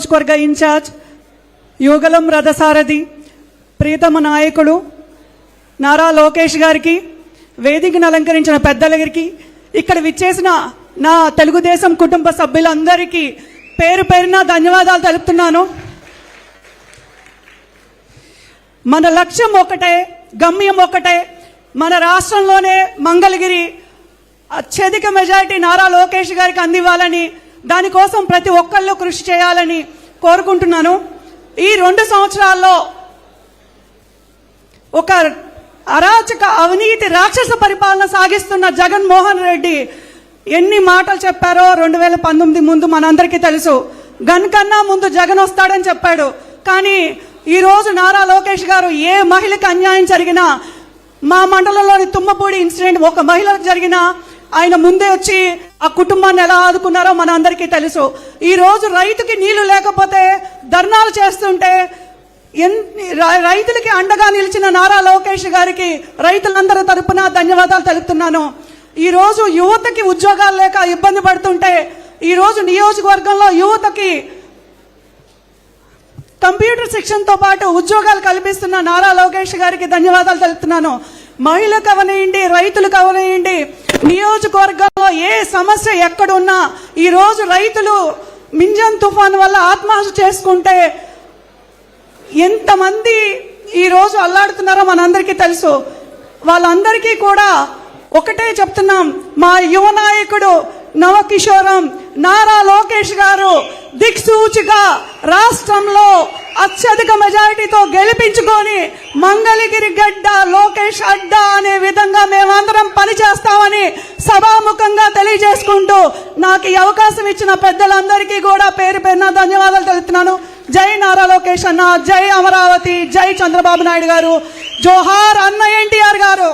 నియోజకవర్గ ఇన్ఛార్జ్ యుగలం రథసారథి ప్రియతమ నాయకుడు నారా లోకేష్ గారికి, వేదికను అలంకరించిన పెద్దలకి, ఇక్కడ విచ్చేసిన నా తెలుగుదేశం కుటుంబ సభ్యులందరికీ పేరు పేరున ధన్యవాదాలు తెలుపుతున్నాను. మన లక్ష్యం ఒకటే, గమ్యం ఒకటే. మన రాష్ట్రంలోనే మంగళగిరి అత్యధిక మెజారిటీ నారా లోకేష్ గారికి అందివ్వాలని, దానికోసం ప్రతి ఒక్కళ్ళు కృషి చేయాలని కోరుకుంటున్నాను. ఈ 2 సంవత్సరాల్లో ఒక అరాచక అవినీతి రాక్షస పరిపాలన సాగిస్తున్న జగన్మోహన్ రెడ్డి ఎన్ని మాటలు చెప్పారో 2019 ముందు మనందరికీ తెలుసు. గన్ కన్నా ముందు జగన్ వస్తాడని చెప్పాడు. కానీ ఈరోజు నారా లోకేష్ గారు ఏ మహిళకి అన్యాయం జరిగినా, మా మండలంలోని తుమ్మపూడి ఇన్సిడెంట్ ఒక మహిళకు జరిగినా ఆయన ముందే వచ్చి ఆ కుటుంబాన్ని ఎలా ఆదుకున్నారో మన అందరికీ తెలుసు. ఈరోజు రైతుకి నీళ్లు లేకపోతే ధర్నాలు చేస్తుంటే రైతులకి అండగా నిలిచిన నారా లోకేష్ గారికి రైతులందరి తరపున ధన్యవాదాలు తెలుపుతున్నాను. ఈరోజు యువతకి ఉద్యోగాలు లేక ఇబ్బంది పడుతుంటే ఈరోజు నియోజకవర్గంలో యువతకి కంప్యూటర్ శిక్షణతో పాటు ఉద్యోగాలు కల్పిస్తున్న నారా లోకేష్ గారికి ధన్యవాదాలు తెలుపుతున్నాను. మహిళలకు అవనియండి, రైతులకు అవనియండి, నియోజకవర్గంలో ఏ సమస్య ఎక్కడున్నా ఈరోజు రైతులు మింజన్ తుఫాను వల్ల ఆత్మహత్య చేసుకుంటే ఎంతమంది ఈరోజు అల్లాడుతున్నారో మనందరికీ తెలుసు. వాళ్ళందరికీ కూడా ఒకటే చెప్తున్నాం, మా యువ నాయకుడు నవకిషోరం నారా లోకేష్ గారు దిక్సూచిగా రాష్ట్రంలో అత్యధిక మెజారిటీతో గెలిపించుకొని మంగళగిరి గడ్డ లోకేష్ అడ్డా అనే విధంగా మేమందరం పనిచేస్తామని సభాముఖంగా తెలియజేసుకుంటూ నాకు ఈ అవకాశం ఇచ్చిన పెద్దలందరికీ కూడా పేరు పేరున ధన్యవాదాలు తెలుపుతున్నాను. జై నారా లోకేష్ అన్న, జై అమరావతి, జై చంద్రబాబు నాయుడు గారు, జోహార్ అన్న ఎన్టీఆర్ గారు.